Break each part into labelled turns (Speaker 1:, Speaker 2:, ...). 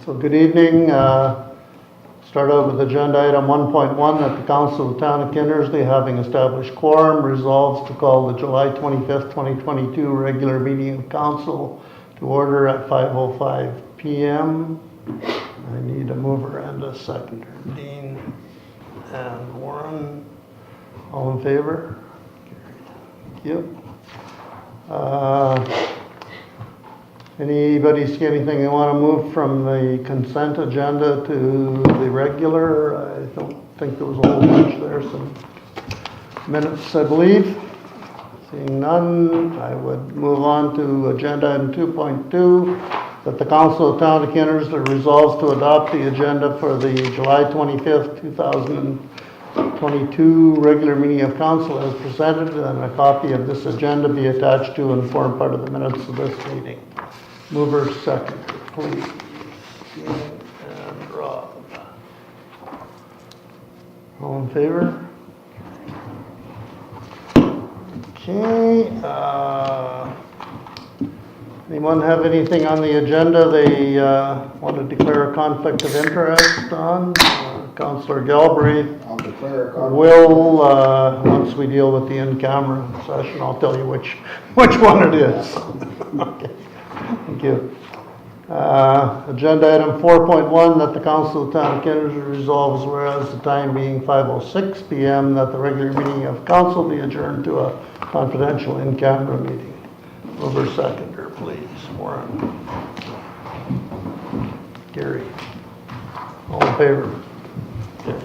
Speaker 1: So good evening. Start out with agenda item 1.1 that the Council of the Town of Kindersley, having established quorum, resolves to call the July 25th, 2022 regular meeting of Council to order at 5:05 p.m. I need a mover and a seconder. Dean and Warren, all in favor? Thank you. Anybody see anything they want to move from the consent agenda to the regular? I don't think there was a whole bunch there. Some minutes, I believe. Seeing none, I would move on to agenda item 2.2, that the Council of the Town of Kindersley resolves to adopt the agenda for the July 25th, 2022 regular meeting of Council as presented, and a copy of this agenda be attached to and form part of the minutes of this meeting. Mover, second, please. Dean and Rob. All in favor? Okay. Anyone have anything on the agenda they want to declare a conflict of interest on? Councillor Galbraith will, once we deal with the in-camera session, I'll tell you which one it is. Okay. Thank you. Agenda item 4.1, that the Council of the Town of Kindersley resolves, whereas the time being 5:06 p.m., that the regular meeting of Council be adjourned to a confidential in-camera meeting. Mover, seconder, please. Warren. Gary. All in favor? Okay.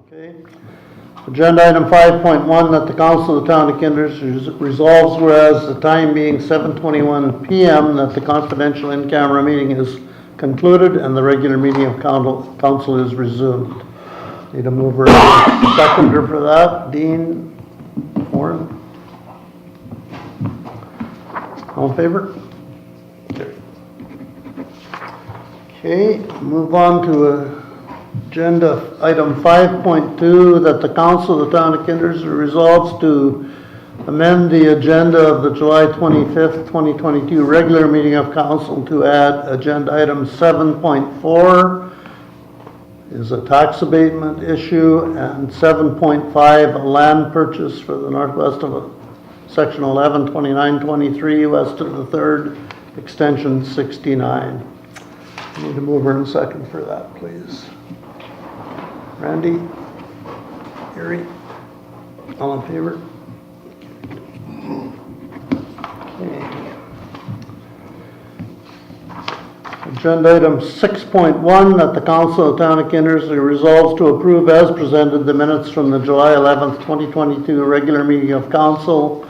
Speaker 1: Okay. Agenda item 5.1, that the Council of the Town of Kindersley resolves, whereas the time being 7:21 p.m., that the confidential in-camera meeting is concluded and the regular meeting of Council is resumed. Need a mover and a seconder for that. Dean, Warren. All in favor? Okay, move on to agenda item 5.2, that the Council of the Town of Kindersley resolves to amend the agenda of the July 25th, 2022 regular meeting of council to add agenda item 7.4 is a tax abatement issue, and 7.5 a land purchase for the northwest of section 11, 2923 west of the 3rd, extension 69. I need a mover and second for that, please. Randy? Gary? All in favor? Okay. Agenda item 6.1, that the Council of the Town of Kindersley resolves to approve as presented the minutes from the July 11th, 2022 regular meeting of council,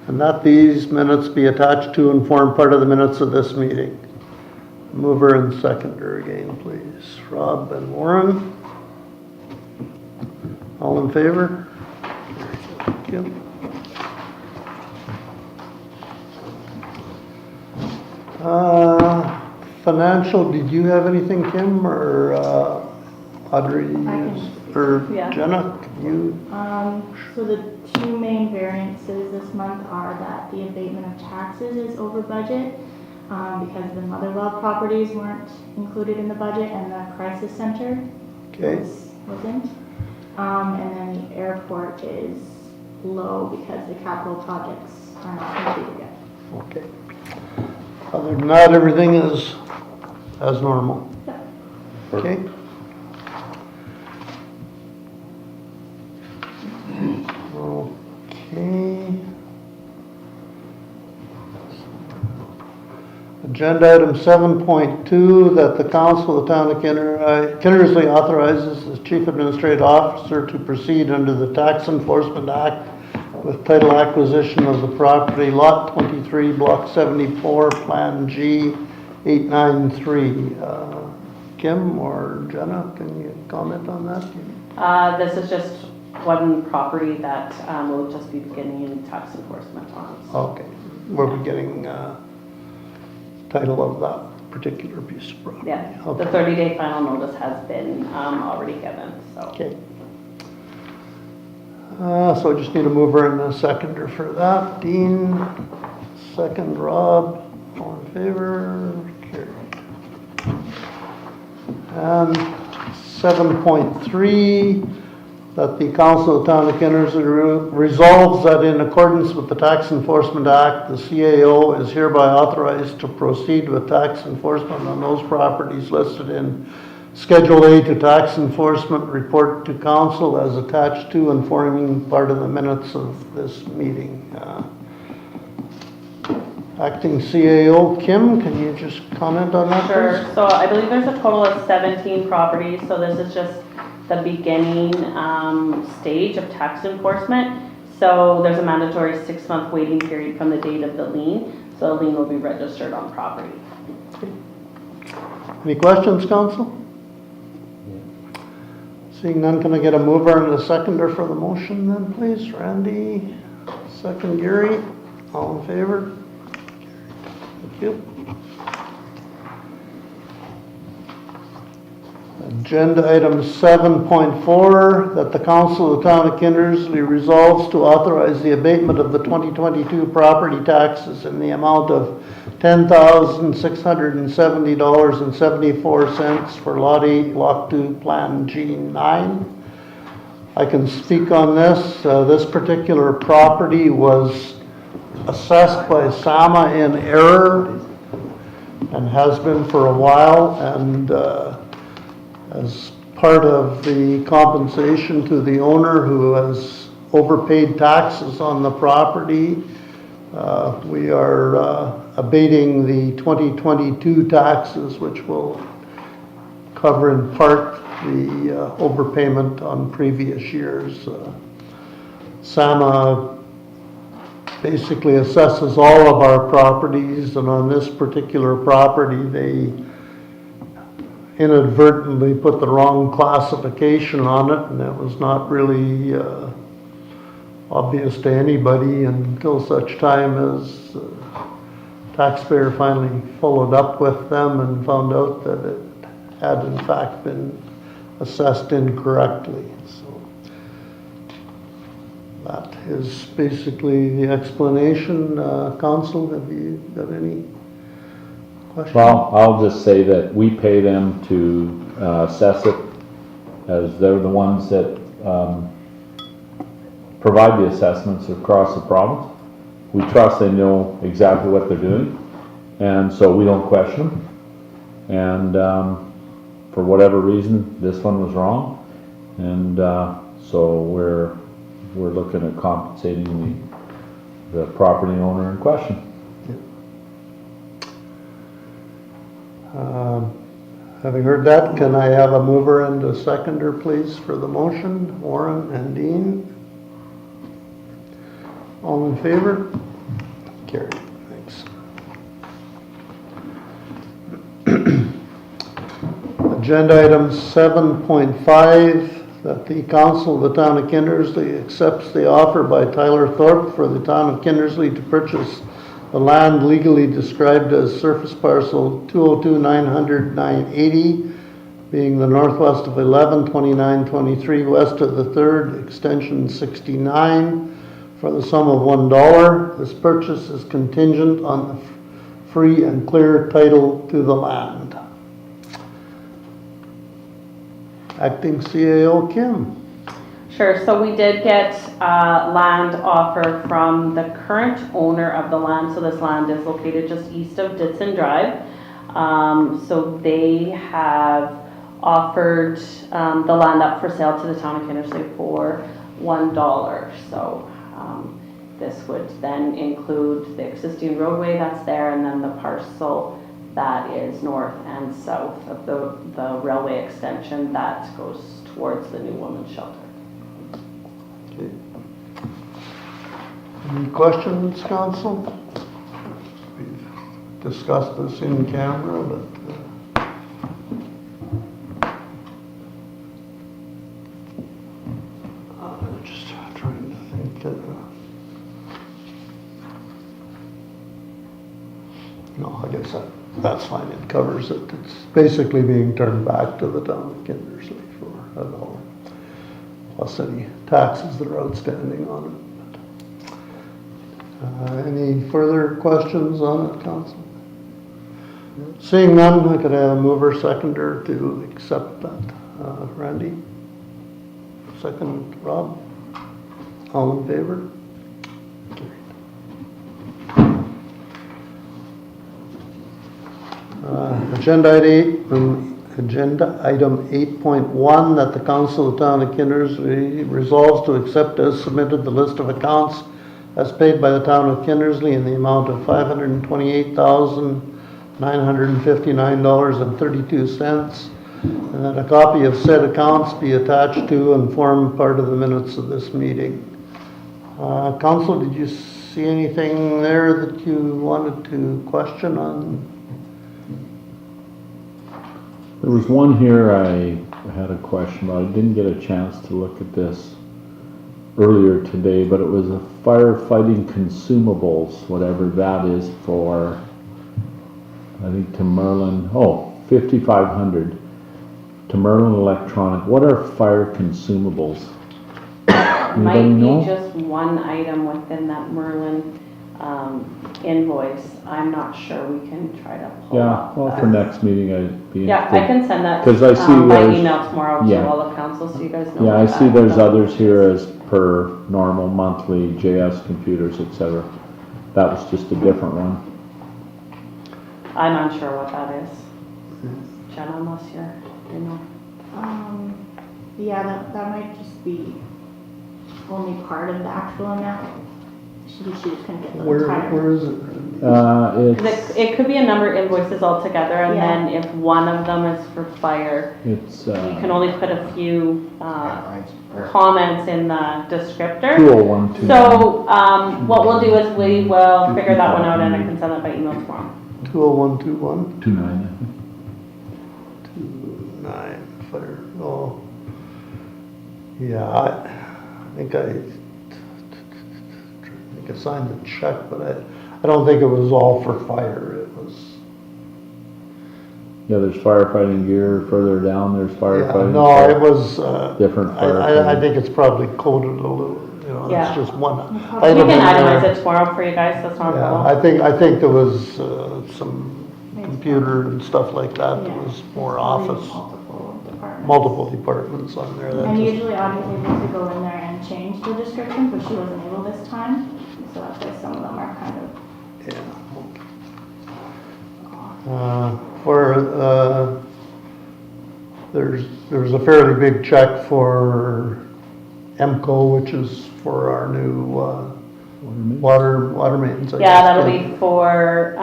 Speaker 1: and that these minutes be attached to and form part of the minutes of this meeting. Mover and seconder again, please. Rob and Warren. All in favor? Thank you. Financial, did you have anything, Kim, or Audrey, or
Speaker 2: yeah.
Speaker 1: Jenna? Can you?
Speaker 2: So the two main variances this month are that the abatement of taxes is over budget because the Motherwell properties weren't included in the budget, and the crisis center wasn't. And then the airport is low because the capital projects are not completed yet.
Speaker 1: Okay. Other than that, everything is as normal.
Speaker 2: Yeah.
Speaker 1: Okay. Okay. Agenda item 7.2, that the Council of the Town of Kindersley authorizes the Chief Administrative Officer to proceed under the Tax Enforcement Act with title acquisition of the property, Lot 23, Block 74, Plan G 893. Kim or Jenna, can you comment on that?
Speaker 3: This is just one property that we'll just be beginning tax enforcement on. So.
Speaker 1: Okay. We'll be getting title of that particular piece of property.
Speaker 3: Yeah,
Speaker 1: okay.
Speaker 3: The 30-day final notice has been already given. So.
Speaker 1: Okay. So I just need a mover and a seconder for that. Dean, second. Rob, all in favor? Carried. And 7.3, that the Council of the Town of Kindersley resolves that in accordance with the Tax Enforcement Act, the CAO is hereby authorized to proceed with tax enforcement on those properties listed in Schedule A to Tax Enforcement Report to Council as attached to and forming part of the minutes of this meeting. Acting CAO, Kim, can you just comment on that?
Speaker 3: Sure.
Speaker 1: Please?
Speaker 3: So I believe there's a total of 17 properties. So this is just the beginning stage of tax enforcement. So there's a mandatory 6-month waiting period from the date of the lien. So the lien will be registered on property.
Speaker 1: Any questions, Council? Seeing none, can I get a mover and a seconder for the motion then, please? Randy, second. Gary, all in favor? Thank you. Agenda item 7.4, that the Council of the Town of Kindersley resolves to authorize the abatement of the 2022 property taxes in the amount of $10,670.74 for Lot 8, Block 2, Plan G9. I can speak on this. This particular property was assessed by SAMA in error and has been for a while, and as part of the compensation to the owner who has overpaid taxes on the property, we are abating the 2022 taxes, which will cover in part the overpayment on previous years. SAMA basically assesses all of our properties, and on this particular property they inadvertently put the wrong classification on it, and it was not really obvious to anybody until such time as the taxpayer finally followed up with them and found out that it had in fact been assessed incorrectly. So That is basically the explanation. Council, have you got any questions?
Speaker 4: Well, I'll just say that we pay them to assess it, as they're the ones that provide the assessments across the province. We trust they know exactly what they're doing, and so we don't question them. And for whatever reason, this one was wrong, and so we're looking at compensating the property owner in question.
Speaker 1: Having heard that, can I have a mover and a seconder, please, for the motion? Warren and Dean. All in favor? Carried. Thanks. Agenda item 7.5, that the Council of the Town of Kindersley accepts the offer by Tyler Thorpe for the Town of Kindersley to purchase the land legally described as surface parcel 202-900-980, being the northwest of 11-29-23, west of the 3rd, extension 69, for the sum of $1. This purchase is contingent on the free and clear title to the land. Acting CAO Kim.
Speaker 3: Sure, so we did get land offer from the current owner of the land. So this land is located just east of Ditson Drive. So they have offered the land up for sale to the town of Kindersley for $1. So this would then include the existing roadway that's there, and then the parcel that is north and south of the railway extension that goes towards the new women's shelter.
Speaker 1: Okay. Any questions, Council? We've discussed this in camera, but I'm just trying to think. No, I guess that's fine. It covers it. It's basically being turned back to the town of Kindersley for $1. Plus any taxes that are outstanding on it. Any further questions on it, Council? Seeing none, I could have a mover seconder to accept that. Randy? Second, Rob? All in favor? Agenda item 8.1, that the Council of the Town of Kindersley resolves to accept as submitted the list of accounts as paid by the Town of Kindersley in the amount of $528,959.32, and that a copy of said accounts be attached to and form part of the minutes of this meeting. Council, did you see anything there that you wanted to question on?
Speaker 4: There was one here I had a question about. I didn't get a chance to look at this earlier today, but it was a firefighting consumables, whatever that is, for, I think, to Merlin, 5,500 to Merlin Electronic. What are fire consumables?
Speaker 3: Might
Speaker 4: Anybody know?
Speaker 3: be just one item within that Merlin invoice. I'm not sure. We can try to pull
Speaker 4: Yeah,
Speaker 3: up
Speaker 4: well,
Speaker 3: that.
Speaker 4: for next meeting I'd be
Speaker 3: Yeah,
Speaker 4: interested.
Speaker 3: I can send that
Speaker 4: 'Cause I see
Speaker 3: by
Speaker 4: there's-
Speaker 3: email tomorrow
Speaker 4: yeah.
Speaker 3: to all of council, so you guys know.
Speaker 4: Yeah, I
Speaker 3: what
Speaker 4: see
Speaker 3: that
Speaker 4: there's
Speaker 3: number
Speaker 4: others
Speaker 3: is.
Speaker 4: here as per normal monthly JS computers, etc. That was just a different one.
Speaker 3: I'm unsure what that is. Jenna, unless you know.
Speaker 2: Yeah, that might just be only part of the actual amount. She just couldn't get the entire.
Speaker 1: Where is it?
Speaker 3: It could be a number of invoices altogether, and
Speaker 2: Yeah.
Speaker 3: then if one of them is for fire,
Speaker 4: It's
Speaker 3: you can only put a few comments in the descriptor.
Speaker 4: 201.
Speaker 3: So what we'll do is we will figure that one out, and I can send that by email tomorrow.
Speaker 1: 20121?
Speaker 4: 29.
Speaker 1: 29 fire. Oh, yeah. I think I signed the check, but I don't think it was all for fire. It was.
Speaker 4: Yeah, there's firefighting gear further down. There's
Speaker 1: Yeah,
Speaker 4: firefighting.
Speaker 1: no, it was
Speaker 4: different
Speaker 1: I
Speaker 4: firefighting.
Speaker 1: think it's probably coded a little. You know,
Speaker 3: Yeah.
Speaker 1: it's just one
Speaker 3: We
Speaker 1: item
Speaker 3: can
Speaker 1: in
Speaker 3: itemize
Speaker 1: there.
Speaker 3: it tomorrow for you guys, that's not a
Speaker 1: Yeah,
Speaker 3: problem.
Speaker 1: I think there was, some computer and stuff like that, there
Speaker 2: Yeah.
Speaker 1: was more
Speaker 2: Probably
Speaker 1: office,
Speaker 2: Multiple departments.
Speaker 1: multiple departments on there that
Speaker 2: And
Speaker 1: just,
Speaker 2: usually Audrey's able to go in there and change the description, but she wasn't able this time. So that's why some of them are kind of
Speaker 1: yeah. There's a fairly big check for MCO, which is for our new, water mains. I
Speaker 3: Yeah,
Speaker 1: guess,
Speaker 3: that'll
Speaker 1: yeah.
Speaker 3: be for,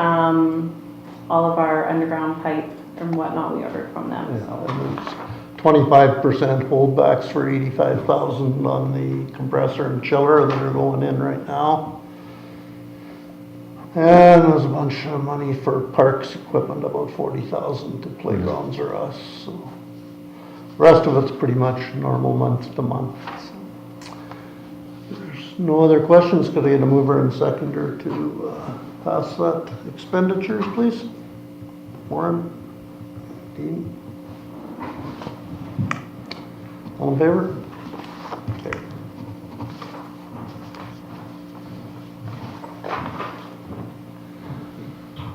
Speaker 3: all of our underground pipe and whatnot we ordered from them,
Speaker 1: Yeah,
Speaker 3: so.
Speaker 1: and there's 25% holdbacks for 85,000 on the compressor and chiller that are going in right now. And there's a bunch of money for parks equipment, about 40,000 to playgrounds or us, so. Rest of it's pretty much normal month to month. So. There's no other questions, could I get a mover and seconder to pass that expenditures, please? Warren? Dean? All in favor? Okay.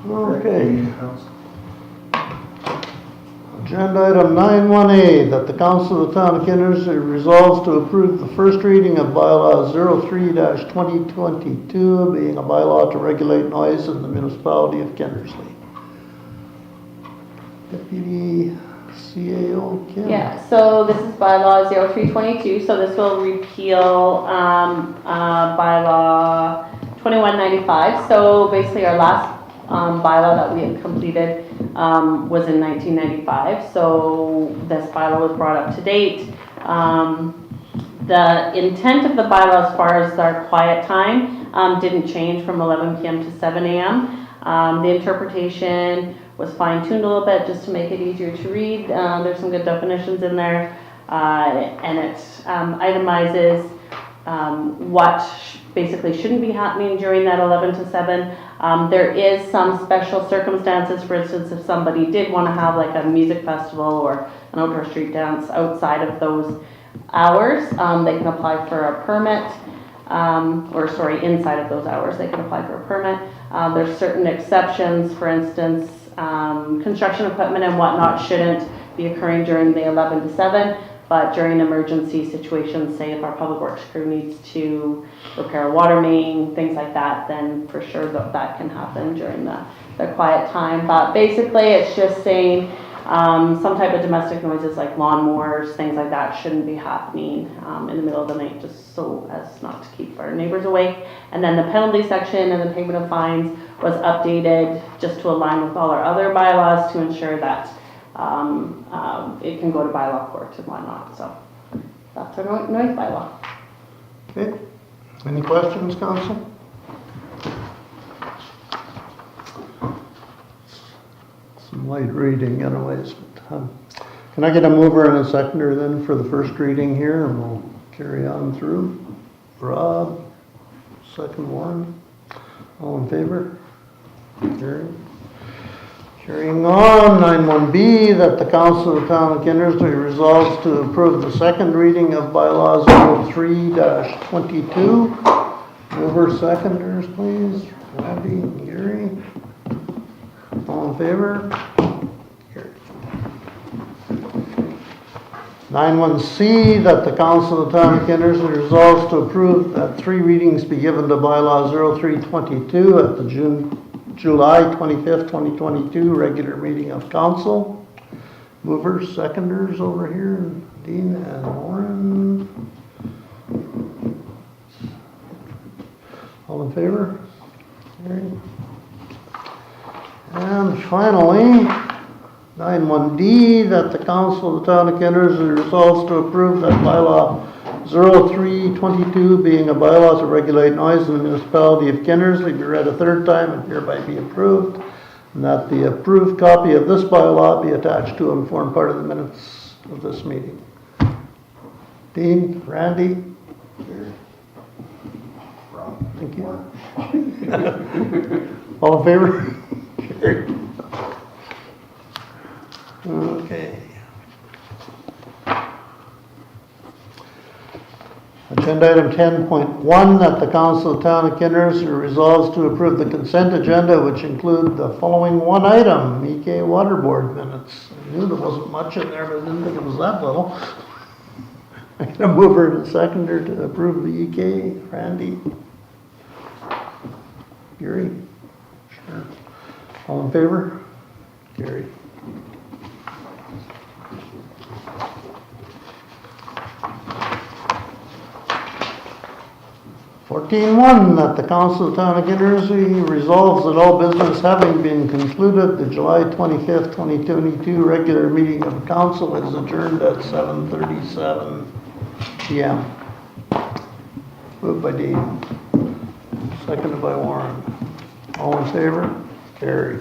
Speaker 1: Okay. Agenda item 9-1A, that the Council of the Town of Kindersley resolves to approve the first reading of bylaw 03-2022, being a bylaw to regulate noise in the municipality of Kindersley. Deputy CAO Kim.
Speaker 3: Yeah, so this is bylaw 0322, so this will repeal, bylaw 2195. So basically our last, bylaw that we had completed, was in 1995. So this bylaw was brought up to date. The intent of the bylaw as far as our quiet time, didn't change from 11 p.m. to 7 a.m. The interpretation was fine-tuned a little bit just to make it easier to read. There's some good definitions in there, and it itemizes what basically shouldn't be happening during that 11 to 7. There is some special circumstances. For instance, if somebody did want to have like a music festival or an outdoor street dance outside of those hours, they can apply for a permit. Inside of those hours, they can apply for a permit. There's certain exceptions. For instance, construction equipment and whatnot shouldn't be occurring during the 11 to 7, but during emergency situations, say if our public works crew needs to repair a water main, things like that, then for sure that can happen during the quiet time. But basically, it's just saying some type of domestic noises like lawnmowers, things like that shouldn't be happening in the middle of the night, just so as not to keep our neighbors awake. And then the penalty section and the payment of fines was updated just to align with all our other bylaws to ensure that it can go to bylaw court and whatnot. So that's our noise bylaw.
Speaker 1: Okay, any questions, council? Some light reading anyways. But, can I get a mover and a seconder then for the first reading here, and we'll carry on through? Rob, second Warren, all in favor? Carried. Carrying on, 9-1B, that the Council of the Town of Kindersley resolves to approve the second reading of bylaws 03-22. Mover seconders, please. Randy and Gary. All in favor? Carried. 9-1C, that the Council of the Town of Kindersley resolves to approve that 3 readings be given to bylaw 03-22 at the July 25th, 2022 regular meeting of council. Movers, seconders over here, Dean and Warren. All in favor? Carried. And finally, 9-1D, that the Council of the Town of Kindersley resolves to approve that bylaw 03-22 being a bylaw to regulate noise in the municipality of Kindersley be read a third time and hereby be approved, and that the approved copy of this bylaw be attached to and form part of the minutes of this meeting. Dean, Randy? Thank you. All in favor? Carried. Okay. Agenda item 10.1, that the Council of the Town of Kindersley resolves to approve the consent agenda, which include the following one item, EK Water Board minutes. I knew there wasn't much in there, but I didn't think it was that little. I'm gonna move her and seconder to approve the EK. Randy? Gary? Sure. All in favor? Gary. "14.1, that the Council of the Town of Kindersley resolves that all business having been concluded, the July 25th, 2022 regular meeting of the council is adjourned at 7:37 p.m. Moved by Dean, seconded by Warren. All in favor? Carried.